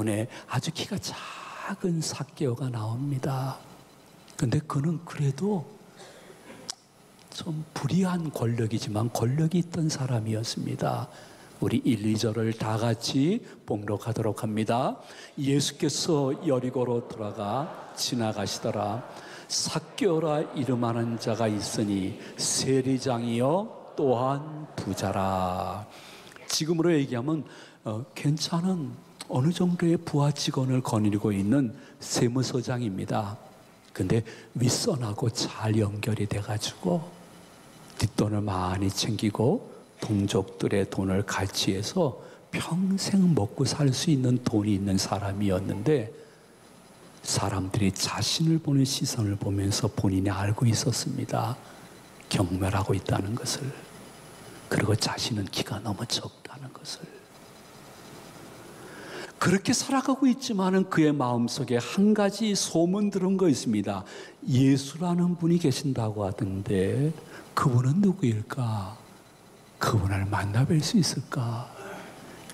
눈에 아주 키가 작은 삭개오가 나옵니다. 근데 그는 그래도 좀 불의한 권력이지만 권력이 있던 사람이었습니다. 우리 1, 2절을 다 같이 봉독하도록 합니다. 예수께서 여리고로 들어가 지나가시더라. 삭개오라 이름하는 자가 있으니 세리장이요 또한 부자라. 지금으로 얘기하면 괜찮은 어느 정도의 부하 직원을 거느리고 있는 세무서장입니다. 근데 윗선하고 잘 연결이 돼가지고 뒷돈을 많이 챙기고 동족들의 돈을 갈취해서 평생 먹고 살 수 있는 돈이 있는 사람이었는데, 사람들이 자신을 보는 시선을 보면서 본인이 알고 있었습니다. 경멸하고 있다는 것을. 그리고 자신은 키가 너무 적다는 것을. 그렇게 살아가고 있지만은 그의 마음속에 한 가지 소문 들은 거 있습니다. 예수라는 분이 계신다고 하던데 그분은 누구일까? 그분을 만나뵐 수 있을까?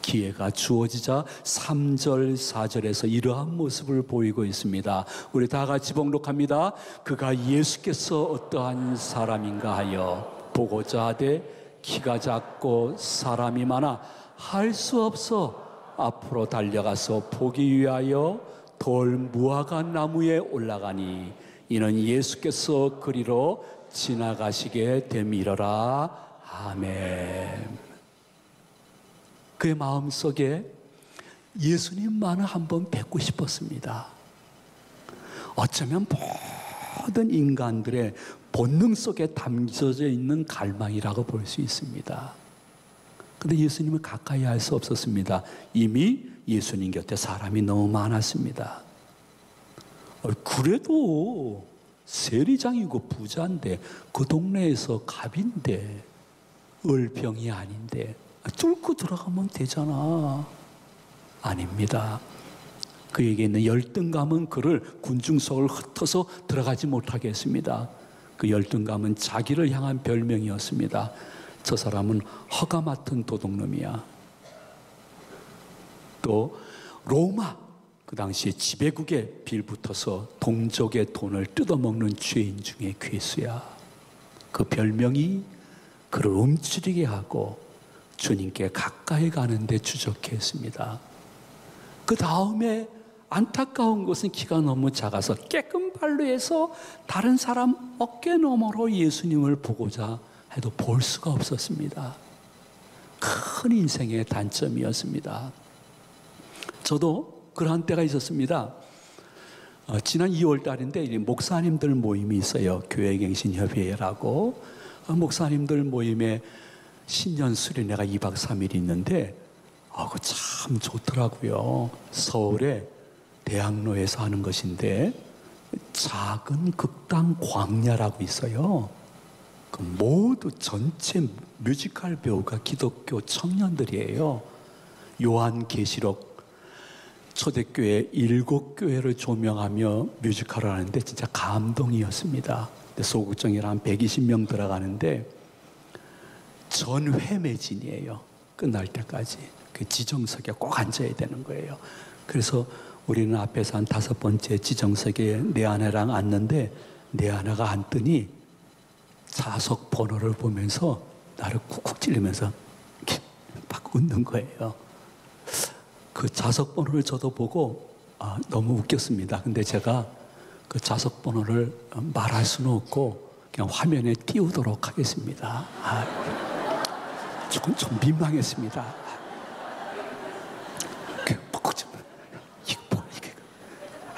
기회가 주어지자 3절, 4절에서 이러한 모습을 보이고 있습니다. 우리 다 같이 봉독합니다. 그가 예수께서 어떠한 사람인가 하여 보고자 하되 키가 작고 사람이 많아 할 수 없어 앞으로 달려가서 보기 위하여 돌 무화과 나무에 올라가니 이는 예수께서 그리로 지나가시게 됨이러라. 아멘. 그의 마음속에 예수님만을 한번 뵙고 싶었습니다. 어쩌면 모든 인간들의 본능 속에 담겨져 있는 갈망이라고 볼 수 있습니다. 그런데 예수님을 가까이 할 수 없었습니다. 이미 예수님 곁에 사람이 너무 많았습니다. 그래도 세리장이고 부자인데, 그 동네에서 갑인데, 을병이 아닌데 뚫고 들어가면 되잖아. 아닙니다. 그에게 있는 열등감은 그를 군중 속을 흩어서 들어가지 못하게 했습니다. 그 열등감은 자기를 향한 별명이었습니다. 저 사람은 허가 맡은 도둑놈이야. 또 로마, 그 당시에 지배국에 빌붙어서 동족의 돈을 뜯어먹는 죄인 중에 괴수야. 그 별명이 그를 움츠리게 하고 주님께 가까이 가는데 주저케 했습니다. 그 다음에 안타까운 것은 키가 너무 작아서 깨끗 발로 해서 다른 사람 어깨 너머로 예수님을 보고자 해도 볼 수가 없었습니다. 큰 인생의 단점이었습니다. 저도 그러한 때가 있었습니다. 지난 2월 달인데 목사님들 모임이 있어요. 교회갱신협의회라고. 목사님들 모임에 신년 수련회가 2박 3일 있는데 그거 참 좋더라고요. 서울의 대학로에서 하는 것인데 작은 극단 광야라고 있어요. 그 모두 전체 뮤지컬 배우가 기독교 청년들이에요. 요한계시록 초대교회 7교회를 조명하며 뮤지컬을 하는데 진짜 감동이었습니다. 소극정이랑 한 120명 들어가는데 전회 매진이에요. 끝날 때까지. 그 지정석에 꼭 앉아야 되는 거예요. 그래서 우리는 앞에서 한 5번째 지정석에 내 아내랑 앉는데, 내 아내가 앉더니 좌석 번호를 보면서 나를 쿡쿡 찌르면서 이렇게 막 웃는 거예요. 그 좌석 번호를 저도 보고 너무 웃겼습니다. 근데 제가 그 좌석 번호를 말할 수는 없고 그냥 화면에 띄우도록 하겠습니다. 조금 좀 민망했습니다.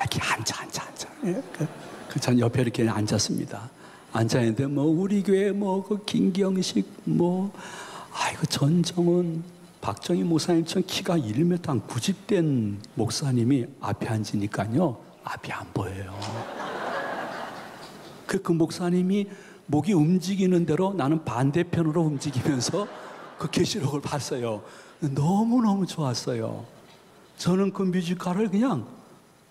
이렇게 앉아. 전 옆에 이렇게 앉았습니다. 앉아있는데 우리 교회 그 김경식 아이고 전정은 박정희 목사님처럼 키가 1m 한 90된 목사님이 앞에 앉으니까요, 앞이 안 보여요. 그 목사님이 목이 움직이는 대로 나는 반대편으로 움직이면서 그 계시록을 봤어요. 너무너무 좋았어요. 저는 그 뮤지컬을 그냥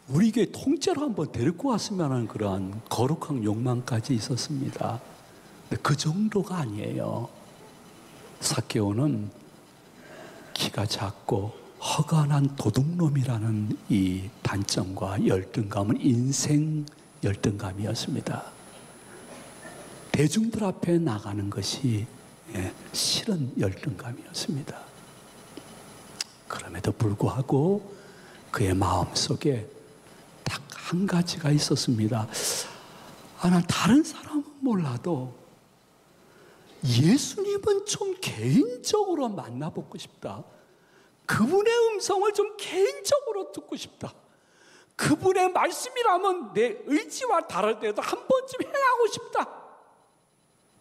우리 교회 통째로 한번 데리고 왔으면 하는 그러한 거룩한 욕망까지 있었습니다. 근데 그 정도가 아니에요. 삭개오는 키가 작고 허간한 도둑놈이라는 이 단점과 열등감은 인생 열등감이었습니다. 대중들 앞에 나가는 것이 싫은 열등감이었습니다. 그럼에도 불구하고 그의 마음속에 딱 한 가지가 있었습니다. 난 다른 사람은 몰라도 예수님은 좀 개인적으로 만나보고 싶다. 그분의 음성을 좀 개인적으로 듣고 싶다. 그분의 말씀이라면 내 의지와 다르더라도 한 번쯤 행하고 싶다.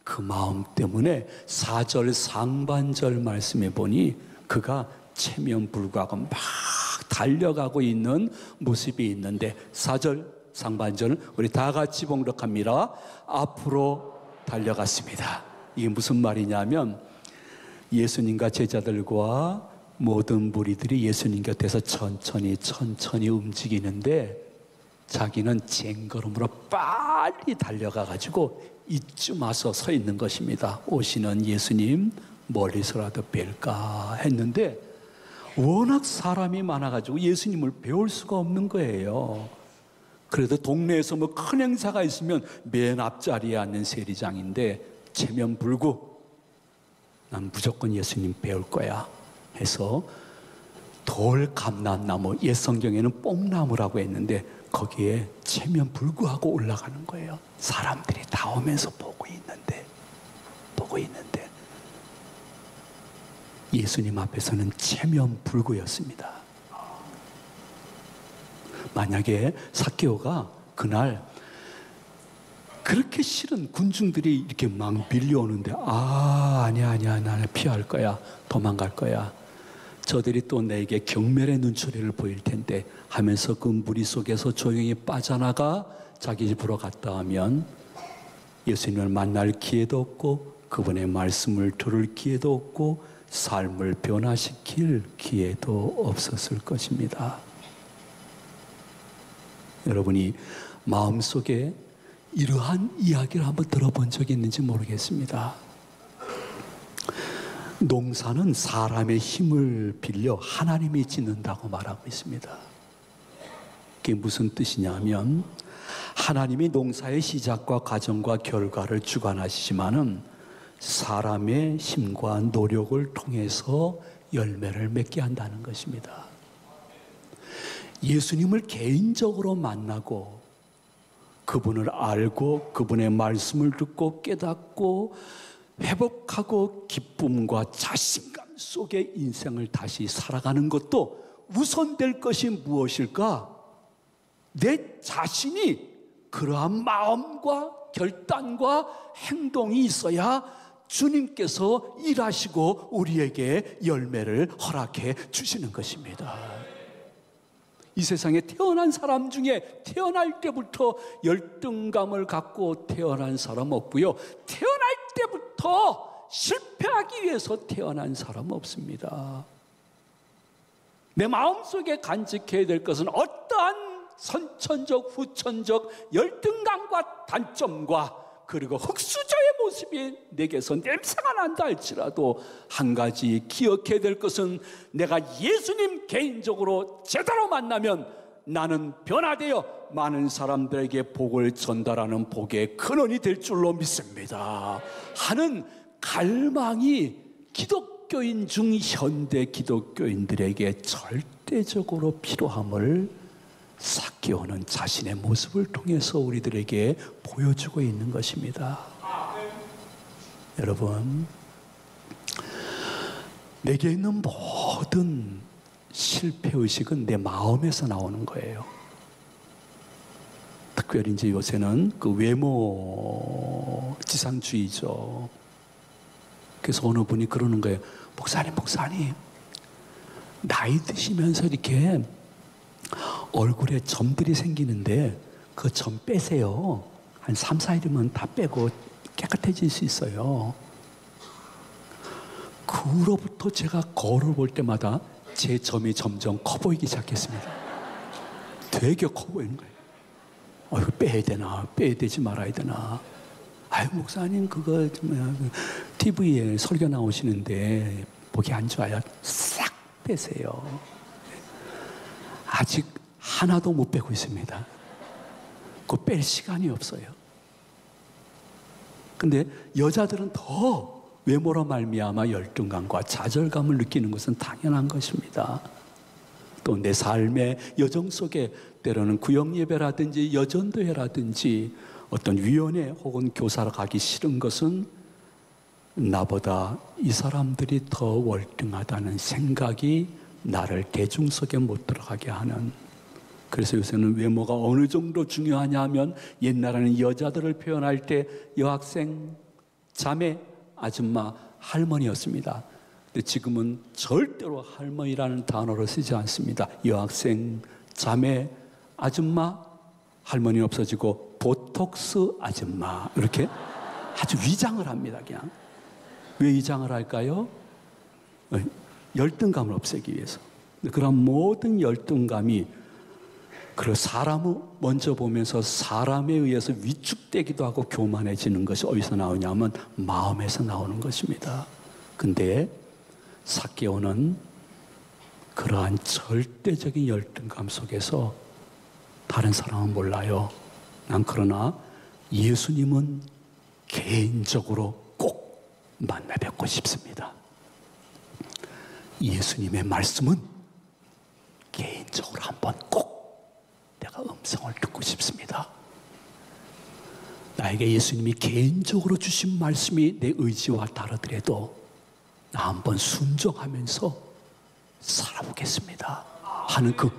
그 마음 때문에 4절 상반절 말씀에 보니 그가 체면불구하고 막 달려가고 있는 모습이 있는데 4절 상반절은 우리 다 같이 봉독합니다. 앞으로 달려갔습니다. 이게 무슨 말이냐면 예수님과 제자들과 모든 무리들이 예수님 곁에서 천천히 움직이는데 자기는 쟁걸음으로 빨리 달려가가지고 이쯤 와서 서 있는 것입니다. 오시는 예수님 멀리서라도 뵐까 했는데 워낙 사람이 많아가지고 예수님을 배울 수가 없는 거예요. 그래도 동네에서 뭐 큰 행사가 있으면 맨 앞자리에 앉는 세리장인데 체면불구 난 무조건 예수님 배울 거야 해서 돌 감람나무, 옛 성경에는 뽕나무라고 했는데 거기에 체면불구하고 올라가는 거예요. 사람들이 다 오면서 보고 있는데 예수님 앞에서는 체면불구였습니다. 만약에 삭개오가 그날 그렇게 싫은 군중들이 이렇게 막 밀려오는데 아니야 나는 피할 거야, 도망갈 거야, 저들이 또 내게 경멸의 눈초리를 보일 텐데 하면서 그 무리 속에서 조용히 빠져나가 자기 집으로 갔다 하면 예수님을 만날 기회도 없고 그분의 말씀을 들을 기회도 없고 삶을 변화시킬 기회도 없었을 것입니다. 여러분이 마음속에 이러한 이야기를 한번 들어본 적이 있는지 모르겠습니다. 농사는 사람의 힘을 빌려 하나님이 짓는다고 말하고 있습니다. 그게 무슨 뜻이냐면 하나님이 농사의 시작과 과정과 결과를 주관하시지만은 사람의 힘과 노력을 통해서 열매를 맺게 한다는 것입니다. 예수님을 개인적으로 만나고 그분을 알고 그분의 말씀을 듣고 깨닫고 회복하고 기쁨과 자신감 속에 인생을 다시 살아가는 것도 우선될 것이 무엇일까? 내 자신이 그러한 마음과 결단과 행동이 있어야 주님께서 일하시고 우리에게 열매를 허락해 주시는 것입니다. 이 세상에 태어난 사람 중에 태어날 때부터 열등감을 갖고 태어난 사람 없고요, 태어날 때부터 실패하기 위해서 태어난 사람 없습니다. 내 마음속에 간직해야 될 것은 어떠한 선천적 후천적 열등감과 단점과 그리고 흙수저의 모습이 내게서 냄새가 난다 할지라도 한 가지 기억해야 될 것은 내가 예수님 개인적으로 제대로 만나면 나는 변화되어 많은 사람들에게 복을 전달하는 복의 근원이 될 줄로 믿습니다 하는 갈망이 기독교인 중 현대 기독교인들에게 절대적으로 필요함을 삭개오는 자신의 모습을 통해서 우리들에게 보여주고 있는 것입니다. 여러분, 내게 있는 모든 실패의식은 내 마음에서 나오는 거예요. 특별히 이제 요새는 그 외모 지상주의죠. 그래서 어느 분이 그러는 거예요. 목사님, 나이 드시면서 이렇게 얼굴에 점들이 생기는데 그 점 빼세요. 한 3, 4일이면 다 빼고 깨끗해질 수 있어요. 그 후로부터 제가 거울을 볼 때마다 제 점이 점점 커 보이기 시작했습니다. 되게 커 보이는 거예요. 이거 빼야 되나, 빼야 되지 말아야 되나. 아유, 목사님 그거 TV에 설교 나오시는데 보기 안 좋아요. 싹 빼세요. 아직 하나도 못 빼고 있습니다. 그거 뺄 시간이 없어요. 근데 여자들은 더 외모로 말미암아 열등감과 좌절감을 느끼는 것은 당연한 것입니다. 또 내 삶의 여정 속에 때로는 구역예배라든지 여전도회라든지 어떤 위원회 혹은 교사로 가기 싫은 것은 나보다 이 사람들이 더 월등하다는 생각이 나를 대중 속에 못 들어가게 하는. 그래서 요새는 외모가 어느 정도 중요하냐 하면 옛날에는 여자들을 표현할 때 여학생, 자매, 아줌마, 할머니였습니다. 근데 지금은 절대로 할머니라는 단어를 쓰지 않습니다. 여학생, 자매, 아줌마, 할머니 없어지고 보톡스 아줌마, 이렇게 아주 위장을 합니다. 그냥. 왜 위장을 할까요? 열등감을 없애기 위해서. 그런 모든 열등감이 그 사람을 먼저 보면서 사람에 의해서 위축되기도 하고 교만해지는 것이 어디서 나오냐면 마음에서 나오는 것입니다. 근데 삭개오는 그러한 절대적인 열등감 속에서 다른 사람은 몰라요. 난 그러나 예수님은 개인적으로 꼭 만나 뵙고 싶습니다. 예수님의 말씀은 개인적으로 한번 꼭 내가 음성을 듣고 싶습니다. 나에게 예수님이 개인적으로 주신 말씀이 내 의지와 다르더라도 나 한번 순종하면서 살아보겠습니다 하는 그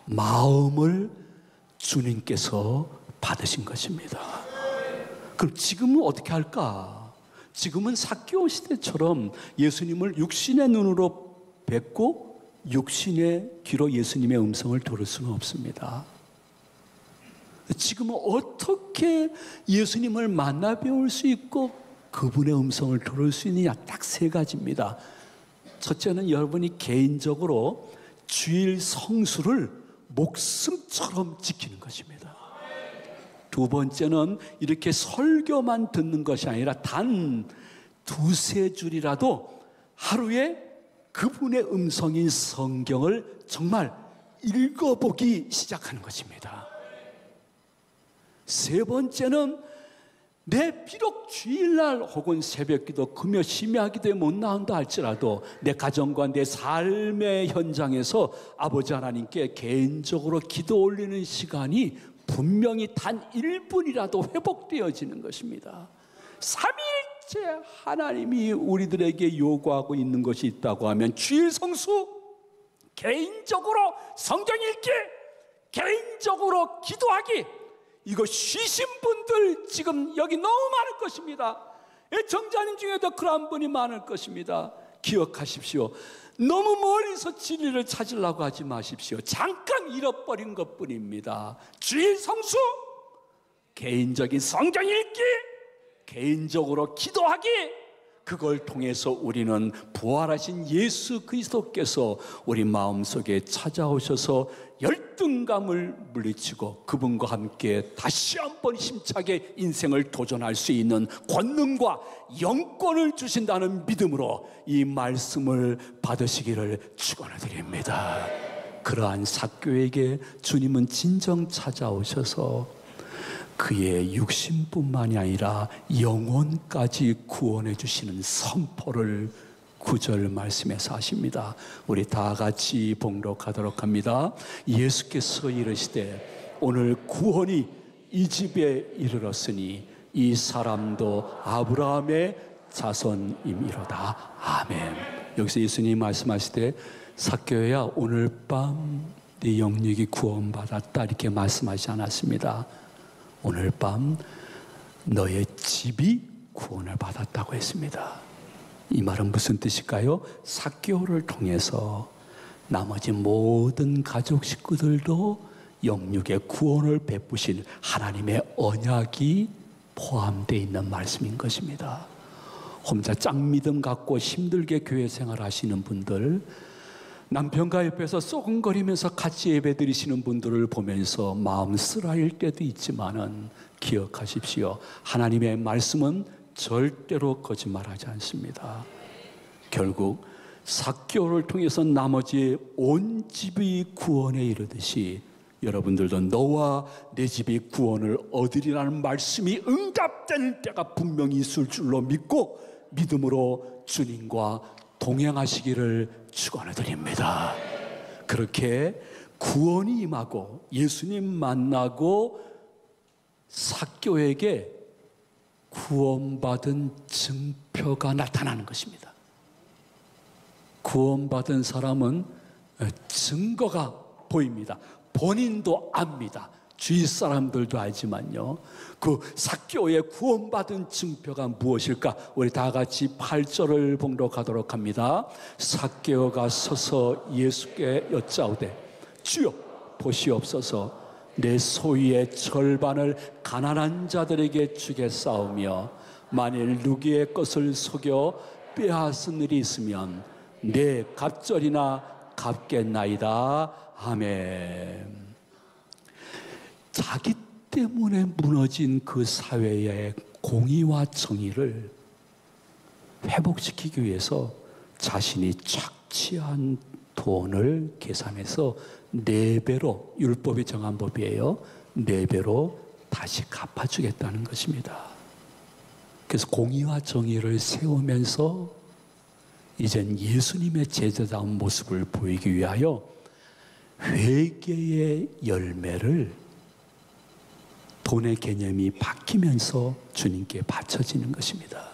마음을 주님께서 받으신 것입니다. 그럼 지금은 어떻게 할까? 지금은 삭개오 시대처럼 예수님을 육신의 눈으로 뵙고 육신의 귀로 예수님의 음성을 들을 수는 없습니다. 지금은 어떻게 예수님을 만나 배울 수 있고 그분의 음성을 들을 수 있느냐? 딱 세 가지입니다. 첫째는 여러분이 개인적으로 주일 성수를 목숨처럼 지키는 것입니다. 두 번째는 이렇게 설교만 듣는 것이 아니라 단 두세 줄이라도 하루에 그분의 음성인 성경을 정말 읽어보기 시작하는 것입니다. 세 번째는 내 비록 주일날 혹은 새벽기도 금요 심야기도에 못 나온다 할지라도 내 가정과 내 삶의 현장에서 아버지 하나님께 개인적으로 기도 올리는 시간이 분명히 단 1분이라도 회복되어지는 것입니다. 삼위일체 하나님이 우리들에게 요구하고 있는 것이 있다고 하면 주일 성수, 개인적으로 성경 읽기, 개인적으로 기도하기. 이거 쉬신 분들 지금 여기 너무 많을 것입니다. 정자님 중에도 그런 분이 많을 것입니다. 기억하십시오. 너무 멀리서 진리를 찾으려고 하지 마십시오. 잠깐 잃어버린 것뿐입니다. 주일 성수, 개인적인 성경 읽기, 개인적으로 기도하기, 그걸 통해서 우리는 부활하신 예수 그리스도께서 우리 마음속에 찾아오셔서 열등감을 물리치고 그분과 함께 다시 한번 힘차게 인생을 도전할 수 있는 권능과 영권을 주신다는 믿음으로 이 말씀을 받으시기를 축원드립니다. 그러한 삭개오에게 주님은 진정 찾아오셔서 그의 육신뿐만이 아니라 영혼까지 구원해 주시는 선포를 9절 말씀에서 하십니다. 우리 다 같이 봉독하도록 합니다. 예수께서 이르시되 오늘 구원이 이 집에 이르렀으니 이 사람도 아브라함의 자손임이로다. 아멘. 여기서 예수님이 말씀하시되 삭개오야 오늘 밤 네 영육이 구원받았다 이렇게 말씀하지 않았습니다. 오늘 밤 너의 집이 구원을 받았다고 했습니다. 이 말은 무슨 뜻일까요? 삭개오를 통해서 나머지 모든 가족 식구들도 영육의 구원을 베푸신 하나님의 언약이 포함되어 있는 말씀인 것입니다. 혼자 짱믿음 갖고 힘들게 교회 생활하시는 분들, 남편과 옆에서 쏘근거리면서 같이 예배드리시는 분들을 보면서 마음 쓰라릴 때도 있지만은 기억하십시오. 하나님의 말씀은 절대로 거짓말하지 않습니다. 결국 삭개오를 통해서 나머지 온 집이 구원에 이르듯이 여러분들도 너와 내 집이 구원을 얻으리라는 말씀이 응답될 때가 분명히 있을 줄로 믿고 믿음으로 주님과 동행하시기를 축원해 드립니다. 그렇게 구원이 임하고 예수님 만나고 삭개오에게 구원받은 증표가 나타나는 것입니다. 구원받은 사람은 증거가 보입니다. 본인도 압니다. 주위 사람들도 알지만요. 그 삭개오의 구원받은 증표가 무엇일까? 우리 다 같이 8절을 봉독 하도록 합니다. 삭개오가 서서 예수께 여짜오되 주여 보시옵소서 내 소유의 절반을 가난한 자들에게 주겠사오며 만일 누구의 것을 속여 빼앗은 일이 있으면 내 갑절이나 갚겠나이다. 아멘. 자기 때문에 무너진 그 사회의 공의와 정의를 회복시키기 위해서 자신이 착취한 돈을 계산해서 4배로, 율법이 정한 법이에요. 4배로 다시 갚아주겠다는 것입니다. 그래서 공의와 정의를 세우면서 이젠 예수님의 제자다운 모습을 보이기 위하여 회개의 열매를 돈의 개념이 바뀌면서 주님께 바쳐지는 것입니다.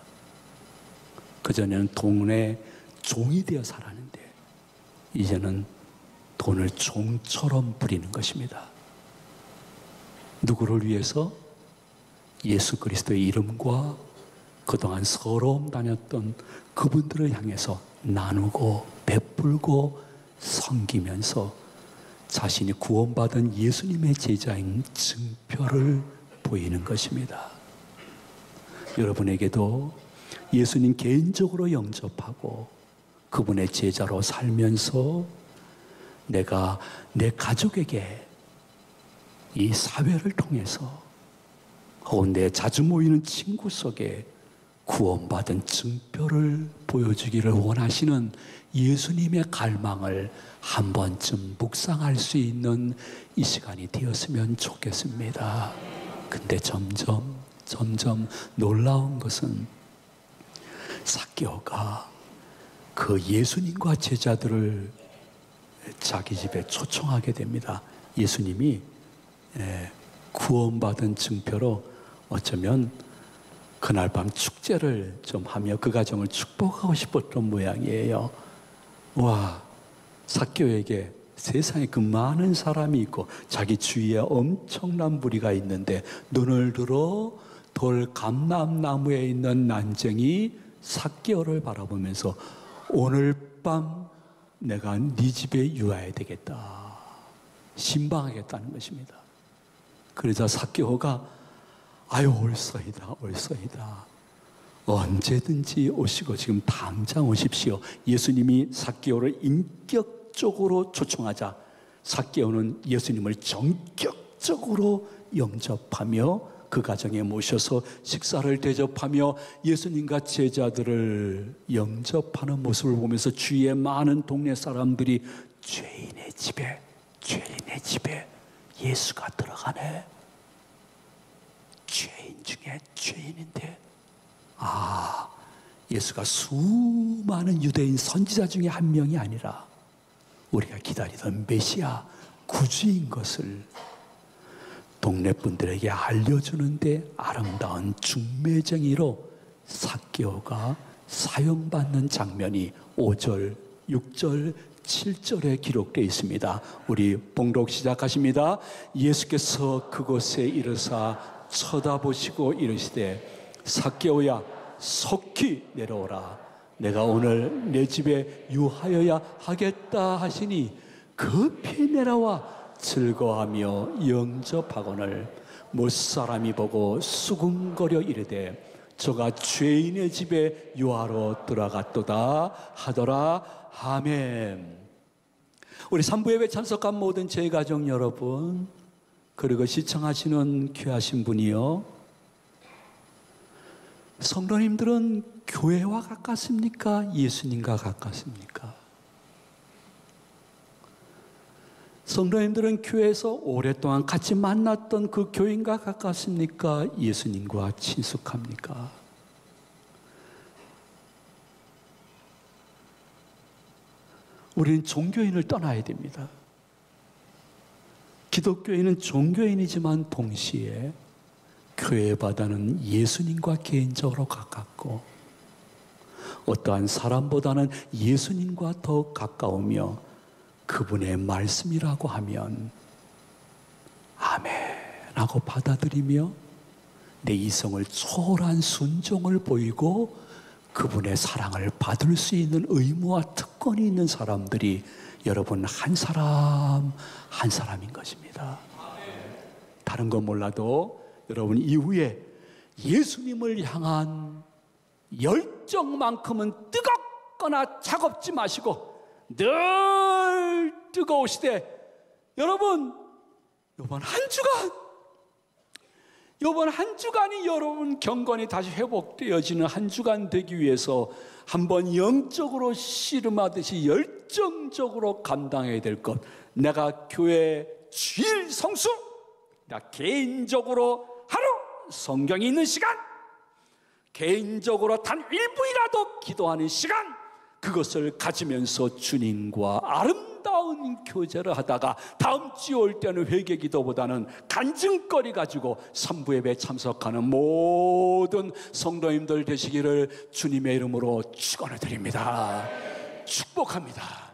그전에는 돈의 종이 되어 살았는데 이제는 돈을 종처럼 부리는 것입니다. 누구를 위해서? 예수 그리스도의 이름과 그동안 서러움 다녔던 그분들을 향해서 나누고 베풀고 섬기면서 자신이 구원받은 예수님의 제자인 증표를 보이는 것입니다. 여러분에게도 예수님 개인적으로 영접하고 그분의 제자로 살면서 내가 내 가족에게 이 사회를 통해서 혹은 내 자주 모이는 친구 속에 구원받은 증표를 보여주기를 원하시는 예수님의 갈망을 한 번쯤 묵상할 수 있는 이 시간이 되었으면 좋겠습니다. 근데 점점 놀라운 것은 삭개오가 그 예수님과 제자들을 자기 집에 초청하게 됩니다. 예수님이 구원받은 증표로 어쩌면 그날 밤 축제를 좀 하며 그 가정을 축복하고 싶었던 모양이에요. 와, 삭개오에게 세상에 그 많은 사람이 있고 자기 주위에 엄청난 무리가 있는데 눈을 들어 돌 감람나무에 있는 난쟁이 삭개오를 바라보면서 오늘 밤 내가 네 집에 유하야 되겠다, 신방하겠다는 것입니다. 그러자 삭개오가 아유 올소이다 언제든지 오시고 지금 당장 오십시오. 예수님이 삭개오를 인격적으로 초청하자 삭개오는 예수님을 전격적으로 영접하며 그 가정에 모셔서 식사를 대접하며 예수님과 제자들을 영접하는 모습을 보면서 주위의 많은 동네 사람들이 죄인의 집에 예수가 들어가네. 죄인 중에 죄인인데 예수가 수많은 유대인 선지자 중에 한 명이 아니라 우리가 기다리던 메시아 구주인 것을 동네 분들에게 알려주는데 아름다운 중매쟁이로 삭개오가 사용받는 장면이 5절, 6절, 7절에 기록되어 있습니다. 우리 봉독 시작하십니다. 예수께서 그곳에 이르사 쳐다보시고 이르시되 삭개오야 속히 내려오라. 내가 오늘 내 집에 유하여야 하겠다 하시니 급히 내려와 즐거워하며 영접하거늘 못사람이 보고 수군거려 이르되 저가 죄인의 집에 유하러 들어갔도다 하더라. 아멘. 우리 3부 예배 참석한 모든 제 가족 여러분, 그리고 시청하시는 귀하신 분이요, 성도님들은 교회와 가깝습니까? 예수님과 가깝습니까? 성도님들은 교회에서 오랫동안 같이 만났던 그 교인과 가깝습니까? 예수님과 친숙합니까? 우리는 종교인을 떠나야 됩니다. 기독교인은 종교인이지만 동시에 교회보다는 예수님과 개인적으로 가깝고 어떠한 사람보다는 예수님과 더 가까우며 그분의 말씀이라고 하면 아멘 하고 받아들이며 내 이성을 초월한 순종을 보이고 그분의 사랑을 받을 수 있는 의무와 특권이 있는 사람들이 여러분 한 사람 한 사람인 것입니다. 다른 건 몰라도 여러분 이후에 예수님을 향한 열정만큼은 뜨겁거나 차갑지 마시고 늘 뜨거우시되 여러분 이번 한 주간이 여러분 경건이 다시 회복되어지는 한 주간 되기 위해서 한번 영적으로 씨름하듯이 열정적으로 감당해야 될 것, 내가 교회 주일 성수, 나 개인적으로 하루 성경이 있는 시간, 개인적으로 단 1분이라도 기도하는 시간, 그것을 가지면서 주님과 아름다운 교제를 하다가 다음 주에 올 때는 회개 기도보다는 간증거리 가지고 3부 예배에 참석하는 모든 성도님들 되시기를 주님의 이름으로 축원을 드립니다. 축복합니다.